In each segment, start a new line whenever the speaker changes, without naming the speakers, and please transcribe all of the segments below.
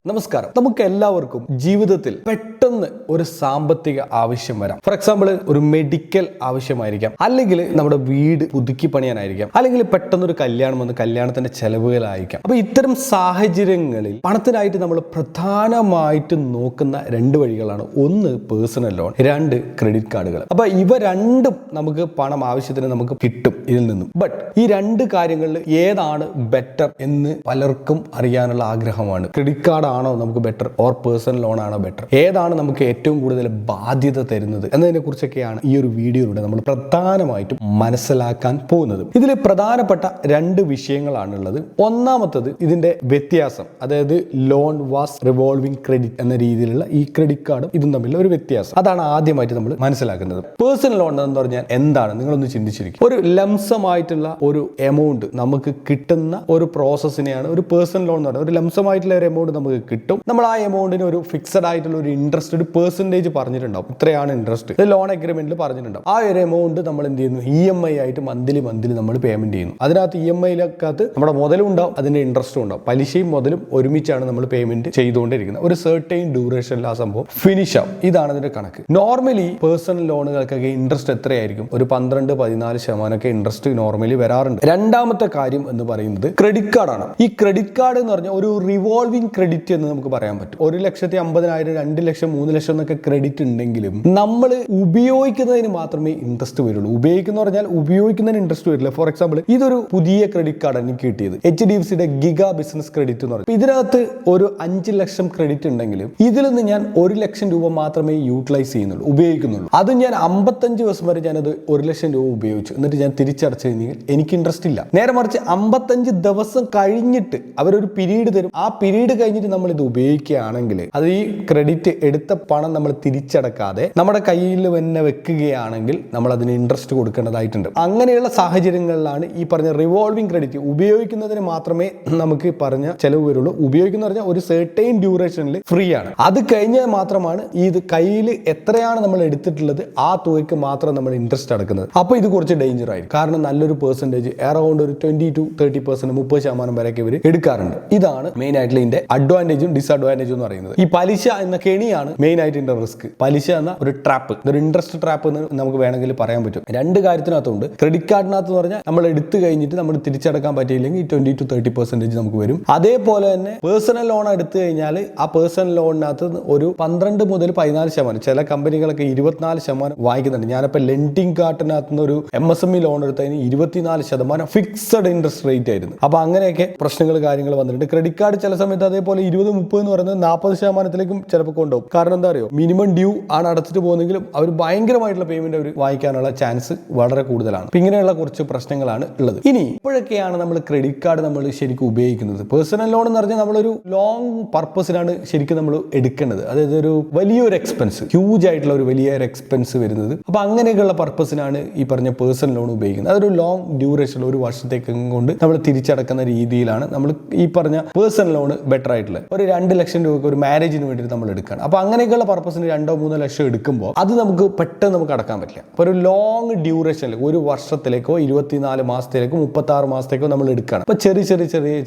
നമസ്കാരം. നമുക്ക് എല്ലാവർക്കും ജീവിതത്തിൽ പെട്ടെന്ന് ഒരു സാമ്പത്തിക ആവശ്യം വരാം. ഫോർ എക്സാമ്പിൾ ഒരു മെഡിക്കൽ ആവശ്യമായിരിക്കാം, അല്ലെങ്കിൽ നമ്മുടെ വീട് പുതുക്കി പണിയാനായിരിക്കാം, അല്ലെങ്കിൽ പെട്ടെന്ന് ഒരു കല്യാണം വന്ന് കല്യാണത്തിന്റെ ചെലവുകളായിരിക്കാം. അപ്പൊ ഇത്തരം സാഹചര്യങ്ങളിൽ പണത്തിനായിട്ട് നമ്മൾ പ്രധാനമായിട്ട് നോക്കുന്ന രണ്ട് വഴികളാണ്. ഒന്ന് പേഴ്സണൽ ലോൺ, രണ്ട് ക്രെഡിറ്റ് കാർഡുകൾ. അപ്പൊ ഇവ രണ്ടും നമുക്ക് പണം ആവശ്യത്തിന് നമുക്ക് കിട്ടും ഇതിൽ നിന്നും. ബട്ട് ഈ രണ്ട് കാര്യങ്ങളിൽ ഏതാണ് ബെറ്റർ എന്ന് പലർക്കും അറിയാനുള്ള ആഗ്രഹമാണ്. ക്രെഡിറ്റ് കാർഡ് ആണോ നമുക്ക് ബെറ്റർ ഓർ പേഴ്സണൽ ലോൺ ആണോ ബെറ്റർ? ഏതാണ് നമുക്ക് ഏറ്റവും കൂടുതൽ ബാധ്യത തരുന്നത് എന്നതിനെ കുറിച്ചൊക്കെയാണ് ഈ ഒരു വീഡിയോയിലൂടെ നമ്മൾ പ്രധാനമായിട്ടും മനസ്സിലാക്കാൻ പോകുന്നത്. ഇതിൽ പ്രധാനപ്പെട്ട രണ്ട് വിഷയങ്ങളാണുള്ളത്. ഒന്നാമത്തത് ഇതിന്റെ വ്യത്യാസം, അതായത് ലോൺ വാസ് റിവോൾവിംഗ് ക്രെഡിറ്റ് എന്ന രീതിയിലുള്ള ഈ ക്രെഡിറ്റ് കാർഡും ഇതും തമ്മിലുള്ള ഒരു വ്യത്യാസം. അതാണ് ആദ്യമായിട്ട് നമ്മൾ മനസ്സിലാക്കുന്നത്. പേഴ്സണൽ ലോൺ എന്ന് പറഞ്ഞാൽ എന്താണ്? നിങ്ങളൊന്ന് ചിന്തിച്ചിരിക്കും. ഒരു ലംസമായിട്ടുള്ള ഒരു എമൗണ്ട് നമുക്ക് കിട്ടുന്ന ഒരു പ്രോസസ്സിനെയാണ് ഒരു പേഴ്സണൽ ലോൺ എന്ന് പറയുന്നത്. ഒരു ലംസമായിട്ടുള്ള ഒരു എമൗണ്ട് നമുക്ക് കിട്ടും. നമ്മൾ ആ എമൗണ്ടിന് ഒരു ഫിക്സഡ് ആയിട്ടുള്ള ഒരു ഇൻട്രസ്റ്റ്, ഒരു പെർസെന്റേജ് പറഞ്ഞിട്ടുണ്ടാവും. ഇത്രയാണ് ഇൻട്രസ്റ്റ്, ഇത് ലോൺ അഗ്രിമെന്റിൽ പറഞ്ഞിട്ടുണ്ടാവും. ആ ഒരു എമൗണ്ട് നമ്മൾ എന്ത് ചെയ്യുന്നു? EMI ആയിട്ട് മന്ത്ലി നമ്മൾ പേയ്മെന്റ് ചെയ്യുന്നു. അതിനകത്ത് EMI-ക്കകത്ത് നമ്മുടെ മുതലും ഉണ്ടാവും, അതിന്റെ ഇൻട്രസ്റ്റും ഉണ്ടാവും. പലിശയും മുതലും ഒരുമിച്ചാണ് നമ്മൾ പേയ്മെന്റ് ചെയ്തുകൊണ്ടിരിക്കുന്നത്. ഒരു സെർട്ടൈൻ ഡ്യൂറേഷനിൽ ആ സംഭവം ഫിനിഷ് ആവും. ഇതാണ് അതിന്റെ കണക്ക്. നോർമലി പേഴ്സണൽ ലോണുകൾക്കൊക്കെ ഇൻട്രസ്റ്റ് എത്രയായിരിക്കും? ഒരു 12-14% ഇൻട്രസ്റ്റ് നോർമലി വരാറുണ്ട്. രണ്ടാമത്തെ കാര്യം എന്ന് പറയുന്നത് ക്രെഡിറ്റ് കാർഡാണ്. ഈ ക്രെഡിറ്റ് കാർഡ് എന്ന് പറഞ്ഞാൽ ഒരു റിവോൾവിംഗ് ക്രെഡിറ്റ് എന്ന് നമുക്ക് പറയാൻ പറ്റും. 1,50,000, 2 ലക്ഷം, 3 ലക്ഷം എന്നൊക്കെ ക്രെഡിറ്റ് ഉണ്ടെങ്കിലും നമ്മൾ ഉപയോഗിക്കുന്നതിന് മാത്രമേ ഇൻട്രസ്റ്റ് വരുള്ളൂ. ഉപയോഗിക്കുന്നതിന് ഇൻട്രസ്റ്റ് വരില്ല. ഫോർ എക്സാമ്പിൾ ഇതൊരു പുതിയ ക്രെഡിറ്റ് കാർഡ് എനിക്ക് കിട്ടിയത്, HDFCയുടെ ഗിഗ ബിസിനസ് ക്രെഡിറ്റ് എന്ന് പറയും. ഇതിനകത്ത് ഒരു 5 ലക്ഷം ക്രെഡിറ്റ് ഉണ്ടെങ്കിലും ഇതിൽ നിന്ന് ഞാൻ 1 ലക്ഷം രൂപ മാത്രമേ യൂട്ടിലൈസ് ചെയ്യുന്നുള്ളൂ, ഉപയോഗിക്കുന്നുള്ളൂ. അത് ഞാൻ 55 ദിവസം വരെ ഞാനത് 1 ലക്ഷം രൂപ ഉപയോഗിച്ചു, എന്നിട്ട് ഞാൻ തിരിച്ചടച്ചു കഴിഞ്ഞാൽ എനിക്ക് ഇൻട്രസ്റ്റ് ഇല്ല. നേരെ മറിച്ച് 55 ദിവസം കഴിഞ്ഞിട്ട് അവരൊരു പീരീഡ് തരും. ആ പീരീഡ് കഴിഞ്ഞിട്ട് നമ്മൾ ഇത് ഉപയോഗിക്കുകയാണെങ്കിൽ, അത് ഈ ക്രെഡിറ്റ് എടുത്ത പണം നമ്മൾ തിരിച്ചടക്കാതെ നമ്മുടെ കയ്യിൽ തന്നെ വെക്കുകയാണെങ്കിൽ നമ്മൾ അതിന് ഇൻട്രസ്റ്റ് കൊടുക്കേണ്ടതായിട്ടുണ്ട്. അങ്ങനെയുള്ള സാഹചര്യങ്ങളിലാണ് ഈ പറഞ്ഞ റിവോൾവിംഗ് ക്രെഡിറ്റ് ഉപയോഗിക്കുന്നതിന് മാത്രമേ നമുക്ക് പറഞ്ഞ ചെലവ് വരുള്ളൂ. ഉപയോഗിക്കുന്ന പറഞ്ഞാൽ ഒരു സെർട്ടൈൻ ഡ്യൂറേഷനിൽ ഫ്രീ ആണ്. അത് കഴിഞ്ഞാൽ മാത്രമാണ് ഇത് കയ്യിൽ എത്രയാണ് നമ്മൾ എടുത്തിട്ടുള്ളത് ആ തുകയ്ക്ക് മാത്രം നമ്മൾ ഇൻട്രസ്റ്റ് അടക്കുന്നത്. അപ്പോൾ ഇത് കുറച്ച് ഡേഞ്ചർ ആയിരിക്കും. കാരണം നല്ലൊരു പെർസെന്റേജ്, അറൗണ്ട് ഒരു 20-30%, 30% വരെയൊക്കെ ഇവർ എടുക്കാറുണ്ട്. ഇതാണ് മെയിൻ ആയിട്ടുള്ള ഇതിന്റെ അഡ്വാൻറ്റേജും ഡിസ്അഡ്വാൻറ്റേജും എന്ന് പറയുന്നത്. ഈ പലിശ എന്ന കെണിയാണ് മെയിൻ ആയിട്ട് ഇതിന്റെ റിസ്ക്. പലിശ എന്ന ഒരു ട്രാപ്പ്, ഒരു ഇൻട്രസ്റ്റ് ട്രാപ്പ് എന്ന് നമുക്ക് വേണമെങ്കിൽ പറയാൻ പറ്റും. രണ്ട് കാര്യത്തിനകത്തുണ്ട്. ക്രെഡിറ്റ് കാർഡിനകത്ത് പറഞ്ഞാൽ നമ്മൾ എടുത്തു കഴിഞ്ഞിട്ട് നമ്മൾ തിരിച്ചടക്കാൻ പറ്റിയില്ലെങ്കിൽ 20-30% നമുക്ക് വരും. അതേപോലെ തന്നെ പേഴ്സണൽ ലോൺ എടുത്തു കഴിഞ്ഞാൽ ആ പേഴ്സണൽ ലോണിനകത്ത് ഒരു 12-14%, ചില കമ്പനികളൊക്കെ 24% വാങ്ങിക്കുന്നുണ്ട്. ഞാനിപ്പോൾ ലെൻഡിങ് കാർഡിനകത്ത് നിന്ന് ഒരു MSME ലോൺ എടുത്തതിന് 24% ഫിക്സഡ് ഇൻട്രസ്റ്റ് റേറ്റ് ആയിരുന്നു. അപ്പൊ അങ്ങനെയൊക്കെ പ്രശ്നങ്ങൾ കാര്യങ്ങൾ വന്നിട്ടുണ്ട്. ക്രെഡിറ്റ് കാർഡ് ചില സമയത്ത് അതേപോലെ 20-30 എന്ന് പറയുന്നത് 40%-ലേക്കും ചിലപ്പോൾ കൊണ്ടുപോകും. കാരണം എന്താ അറിയോ, മിനിമം ഡ്യൂ ആണ് അടച്ചിട്ട് പോകുന്നെങ്കിലും അവർ ഭയങ്കരമായിട്ടുള്ള പേയ്മെന്റ് അവർ വാങ്ങിക്കാനുള്ള ചാൻസ് വളരെ കൂടുതലാണ്. ഇങ്ങനെയുള്ള കുറച്ച് പ്രശ്നങ്ങളാണ് ഉള്ളത്. ഇനി ഇപ്പോഴൊക്കെയാണ് നമ്മൾ ക്രെഡിറ്റ് കാർഡ് നമ്മൾ ശരിക്കും ഉപയോഗിക്കുന്നത്. പേഴ്സണൽ ലോൺ എന്ന് പറഞ്ഞാൽ നമ്മളൊരു ലോങ് പർപ്പസിനാണ് ശരിക്കും നമ്മൾ എടുക്കേണ്ടത്. അതായത് ഒരു വലിയൊരു എക്സ്പെൻസ്, ഹ്യൂജ് ആയിട്ടുള്ള ഒരു വലിയൊരു എക്സ്പെൻസ് വരുന്നത്. അപ്പൊ അങ്ങനെയൊക്കെയുള്ള പർപ്പസിനാണ് ഈ പറഞ്ഞ പേഴ്സണൽ ലോൺ ഉപയോഗിക്കുന്നത്. അതൊരു ലോങ് ഡ്യൂറേഷൻ, ഒരു വർഷത്തേക്ക് കൊണ്ട് നമ്മൾ തിരിച്ചടക്കുന്ന രീതിയിലാണ് നമ്മൾ ഈ പറഞ്ഞ പേഴ്സണൽ ലോൺ ബെറ്റർ ആയിട്ടുള്ളത്. ഒരു 2 ലക്ഷം രൂപ ഒരു മാരേജിന് വേണ്ടിയിട്ട് നമ്മൾ എടുക്കുകയാണ്. അപ്പൊ അങ്ങനെയൊക്കെയുള്ള പർപ്പസിന് 2-3 ലക്ഷം എടുക്കുമ്പോൾ അത് നമുക്ക് പെട്ടെന്ന് നമുക്ക് അടക്കാൻ പറ്റില്ല. അപ്പൊ ഒരു ലോങ് ഡ്യൂറേഷനിൽ ഒരു വർഷത്തിലേക്കോ 24 മാസത്തിലേക്കോ 36 മാസത്തേക്കോ നമ്മൾ എടുക്കുകയാണ്. അപ്പൊ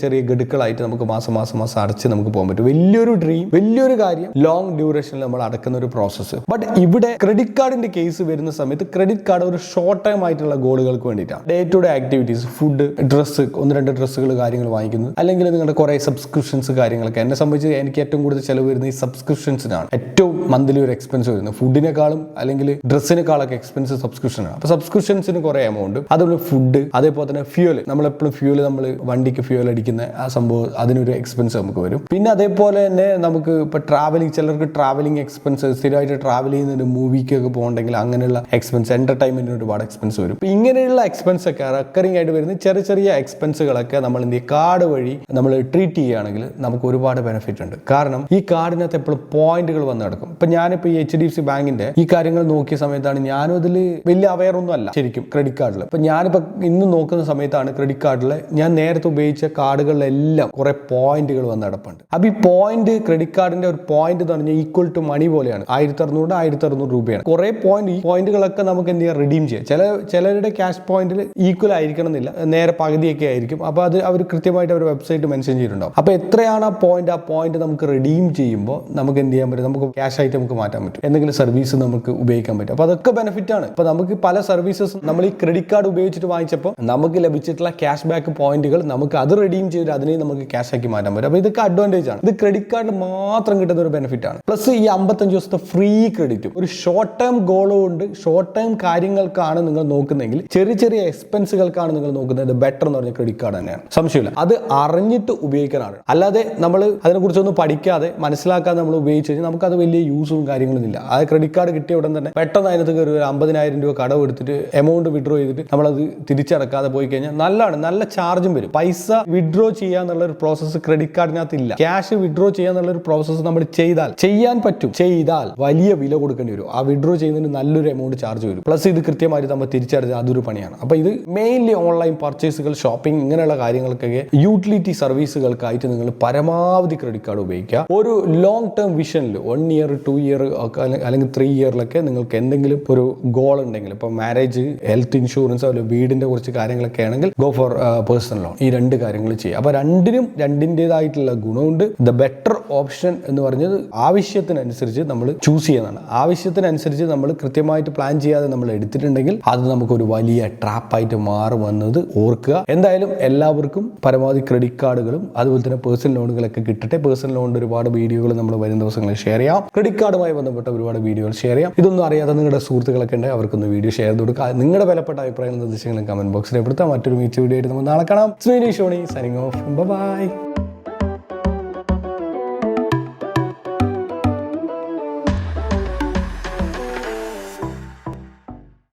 ചെറിയ ഗഡുക്കളായിട്ട് നമുക്ക് മാസം അടച്ച് നമുക്ക് പോകാൻ പറ്റും. വലിയൊരു ഡ്രീം, വലിയൊരു കാര്യം ലോങ് ഡ്യൂറേഷനിൽ നമ്മൾ അടക്കുന്ന ഒരു പ്രോസസ്സ്. ബട്ട് ഇവിടെ ക്രെഡിറ്റ് കാർഡിന്റെ കേസ് വരുന്ന സമയത്ത് ക്രെഡിറ്റ് കാർഡ് ഒരു ഷോർട്ട് ടൈം ആയിട്ടുള്ള ഗോളുകൾക്ക് വേണ്ടിയിട്ടാണ്. Day to day activities, food, dress, 1-2 ഡ്രസ്സുകൾ കാര്യങ്ങൾ വാങ്ങിക്കുന്നത്, അല്ലെങ്കിൽ നിങ്ങളുടെ കുറെ സബ്സ്ക്രിപ്ഷൻസ് കാര്യങ്ങളൊക്കെ. എന്നെ സംബന്ധിച്ച് എനിക്ക് ഏറ്റവും കൂടുതൽ ചെലവ് വരുന്നത് ഈ സബ്സ്ക്രിപ്ഷൻസിനാണ്. ഏറ്റവും മന്ത്ലി ഒരു എക്സ്പെൻസ് വരുന്നത് ഫുഡിനേക്കാളും അല്ലെങ്കിൽ ഡ്രസ്സിനേക്കാളൊക്കെ എക്സ്പെൻസ് സബ്സ്ക്രിപ്ഷനാണ്. അപ്പൊ സബ്സ്ക്രിപ്ഷൻസിന് കുറെ എമൗണ്ട്, അതുപോലെ ഫുഡ്, അതേപോലെ തന്നെ ഫ്യൂല്, നമ്മളെപ്പോഴും ഫ്യൂല്, നമ്മൾ വണ്ടിക്ക് ഫ്യൂൽ അടിക്കുന്ന ആ സംഭവം, അതിനൊരു എക്സ്പെൻസ് നമുക്ക് വരും. പിന്നെ അതേപോലെ തന്നെ നമുക്ക് ഇപ്പൊ ട്രാവലിംഗ്, ചിലർക്ക് ട്രാവലിംഗ് എക്സ്പെൻസ്, സ്ഥിരമായിട്ട് ട്രാവൽ ചെയ്യുന്ന മൂവിക്കൊക്കെ പോകണമെങ്കിൽ അങ്ങനെയുള്ള എക്സ്പെൻസ്, എന്റർടൈൻമെന്റിന് ഒരുപാട് എക്സ്പെൻസ് വരും. ഇങ്ങനെയുള്ള എക്സ്പെൻസ് ഒക്കെ റെക്കറിംഗ് ആയിട്ട് വരുന്ന ചെറിയ എക്സ്പെൻസുകളൊക്കെ നമ്മൾ എന്ത് കാർഡ് വഴി നമ്മൾ ട്രീറ്റ് ചെയ്യുകയാണെങ്കിൽ നമുക്ക് ഒരുപാട് ബെനിഫിറ്റ് ഉണ്ട്. കാരണം ഈ കാർഡിനകത്ത് എപ്പോഴും പോയിന്റുകൾ വന്ന് കിടക്കും. ഇപ്പൊ ഞാനിപ്പോ ഈ HDFC ബാങ്കിന്റെ ഈ കാര്യങ്ങൾ നോക്കിയ സമയത്താണ് ഞാനും അതിൽ വലിയ അവെയർ ഒന്നും അല്ല ശരിക്കും ക്രെഡിറ്റ് കാർഡിൽ. ഇപ്പൊ ഞാനിപ്പോ ഇന്ന് നോക്കുന്ന സമയത്താണ് ക്രെഡിറ്റ് കാർഡിൽ ഞാൻ നേരത്തെ ഉപയോഗിച്ച കാർഡുകളിലെല്ലാം കുറെ പോയിന്റുകൾ വന്ന് കിടപ്പുണ്ട്. അപ്പൊ ഈ പോയിന്റ്, ക്രെഡിറ്റ് കാർഡിന്റെ ഒരു പോയിന്റ് എന്ന് പറഞ്ഞാൽ ഈക്വൽ ടു മണി പോലെയാണ്. 1600 രൂപയാണ്. കുറെ പോയിന്റ്, ഈ പോയിന്റുകളൊക്കെ നമുക്ക് എന്ത് ചെയ്യാം, റിഡീം ചെയ്യാം. ചിലരുടെ ക്യാഷ് പോയിന്റിൽ ഈക്വൽ ആയിരിക്കണം എന്നില്ല, നേരെ പകുതിയൊക്കെ ആയിരിക്കും. അപ്പൊ അത് അവർ കൃത്യമായിട്ട് അവർ വെബ്സൈറ്റ് മെൻഷൻ ചെയ്തിട്ടുണ്ടാവും. അപ്പൊ എത്രയാണ് ആ പോയിന്റ് പോയിന്റ് നമുക്ക് റിഡീം ചെയ്യുമ്പോൾ നമുക്ക് എന്ത് ചെയ്യാൻ പറ്റും, നമുക്ക് ക്യാഷ് ആയിട്ട് നമുക്ക് മാറ്റാൻ പറ്റും, എന്തെങ്കിലും സർവീസ് നമുക്ക് ഉപയോഗിക്കാൻ പറ്റും. അപ്പോൾ അതൊക്കെ ബെനിഫിറ്റ് ആണ്. അപ്പോൾ നമുക്ക് പല സർവീസസും നമ്മൾ ഈ ക്രെഡിറ്റ് കാർഡ് ഉപയോഗിച്ചിട്ട് വാങ്ങിച്ചപ്പോൾ നമുക്ക് ലഭിച്ചിട്ടുള്ള ക്യാഷ് ബാക്ക് പോയിന്റുകൾ നമുക്ക് അത് റിഡീം ചെയ്ത് അതിനെ നമുക്ക് ക്യാഷ് ആക്കി മാറ്റാൻ പറ്റും. അപ്പോൾ ഇതൊക്കെ അഡ്വാൻറ്റേജ് ആണ്. ഇത് ക്രെഡിറ്റ് കാർഡ് മാത്രം കിട്ടുന്ന ഒരു ബെനിഫിറ്റ് ആണ്. പ്ലസ് ഈ 55 ദിവസത്തെ ഫ്രീ ക്രെഡിറ്റും. ഒരു ഷോർട്ട് ടേം ഗോളോ ഉണ്ട്, ഷോർട്ട് ടേം കാര്യങ്ങൾക്കാണ് നിങ്ങൾ നോക്കുന്നതെങ്കിൽ, ചെറിയ ചെറിയ എക്സ്പെൻസുകൾക്കാണ് നിങ്ങൾ നോക്കുന്നത്, ബെറ്റർ എന്ന് പറഞ്ഞ ക്രെഡിറ്റ് കാർഡ് തന്നെയാണ്, സംശയമില്ല. അത് അറിഞ്ഞിട്ട് ഉപയോഗിക്കാനാണ്. അല്ലാതെ നമ്മൾ അതിനെക്കുറിച്ചൊന്നും പഠിക്കാതെ മനസ്സിലാക്കാതെ നമ്മൾ ഉപയോഗിച്ച് കഴിഞ്ഞാൽ നമുക്ക് അത് വലിയ യൂസും കാര്യങ്ങളൊന്നും ഇല്ല. ആ ക്രെഡിറ്റ് കാർഡ് കിട്ടിയ ഉടൻ തന്നെ പെട്ടെന്ന് അതിനകത്ത് കയറി ഒരു 50,000 രൂപ കടം എടുത്തിട്ട് എമൗണ്ട് വിഡ്രോ ചെയ്തിട്ട് നമ്മളത് തിരിച്ചടക്കാതെ പോയി കഴിഞ്ഞാൽ നല്ല ചാർജും വരും. പൈസ വിഡ്രോ ചെയ്യാന്നുള്ള ഒരു പ്രോസസ്സ് ക്രെഡിറ്റ് കാർഡിനകത്ത് ഇല്ല. ക്യാഷ് വിഡ്രോ ചെയ്യാന്നുള്ള ഒരു പ്രോസസ്സ് നമ്മൾ ചെയ്യാൻ പറ്റും. ചെയ്താൽ വലിയ വില കൊടുക്കേണ്ടി വരും. ആ വിഡ്രോ ചെയ്യുന്നതിന് നല്ലൊരു എമൗണ്ട് ചാർജ് വരും. പ്ലസ് ഇത് കൃത്യമായിട്ട് നമ്മൾ തിരിച്ചടച്ച് അതൊരു പണിയാണ്. അപ്പോൾ ഇത് മെയിൻലി ഓൺലൈൻ പർച്ചേസുകൾ, ഷോപ്പിംഗ്, ഇങ്ങനെയുള്ള കാര്യങ്ങൾക്കൊക്കെ യൂട്ടിലിറ്റി സർവീസുകൾക്കായിട്ട് നിങ്ങൾ പരമാവധി ക്രെഡിറ്റ് കാർഡ് ഉപയോഗിക്കുക. ഒരു ലോങ് ടേം വിഷനിൽ 1 ഇയർ 2 ഇയർ അല്ലെങ്കിൽ 3 ഇയറിലൊക്കെ നിങ്ങൾക്ക് എന്തെങ്കിലും ഒരു ഗോൾ ഉണ്ടെങ്കിൽ, ഇപ്പോൾ മാരേജ്, ഹെൽത്ത് ഇൻഷുറൻസ്, അല്ലെങ്കിൽ വീടിന്റെ കുറച്ച് കാര്യങ്ങളൊക്കെ ആണെങ്കിൽ ഗോ ഫോർ പേഴ്സണൽ ലോൺ. ഈ 2 കാര്യങ്ങൾ ചെയ്യുക. അപ്പോൾ രണ്ടിൻ്റെതായിട്ടുള്ള ഗുണമുണ്ട്. ദ ബെറ്റർ ഓപ്ഷൻ എന്ന് പറഞ്ഞത് ആവശ്യത്തിനനുസരിച്ച് നമ്മൾ ചൂസ് ചെയ്യുന്നതാണ്. ആവശ്യത്തിനനുസരിച്ച് നമ്മൾ കൃത്യമായിട്ട് പ്ലാൻ ചെയ്യാതെ നമ്മൾ എടുത്തിട്ടുണ്ടെങ്കിൽ അത് നമുക്കൊരു വലിയ ട്രാപ്പായിട്ട് മാറുമെന്നത് ഓർക്കുക. എന്തായാലും എല്ലാവർക്കും പരമാവധി ക്രെഡിറ്റ് കാർഡുകളും അതുപോലെ തന്നെ പേഴ്സണൽ ലോണുകളൊക്കെ കിട്ടട്ടെ. പേഴ്സണൽ ലോണിന്റെ ഒരുപാട് വീഡിയോകൾ നമ്മൾ വരും ദിവസങ്ങളിൽ ഷെയർ ചെയ്യാം. ക്രെഡിറ്റ് കാർഡുമായി ബന്ധപ്പെട്ട ഒരുപാട് വീഡിയോകൾ ഷെയർ ചെയ്യാം. ഇതൊന്നും അറിയാതെ നിങ്ങളുടെ സുഹൃത്തുക്കളൊക്കെ ഉണ്ട്, അവർക്കൊന്ന് വീഡിയോ ഷെയർ ചെയ്ത് കൊടുക്കുക. നിങ്ങളുടെ വിലപ്പെട്ട അഭിപ്രായങ്ങളും നിർദ്ദേശങ്ങളും കമന്റ് ബോക്സിൽ രേഖപ്പെടുത്താം. മറ്റൊരു വീഡിയോ ആയിട്ട് നമുക്ക് നാളെ കാണാം. Signing off. ബൈ.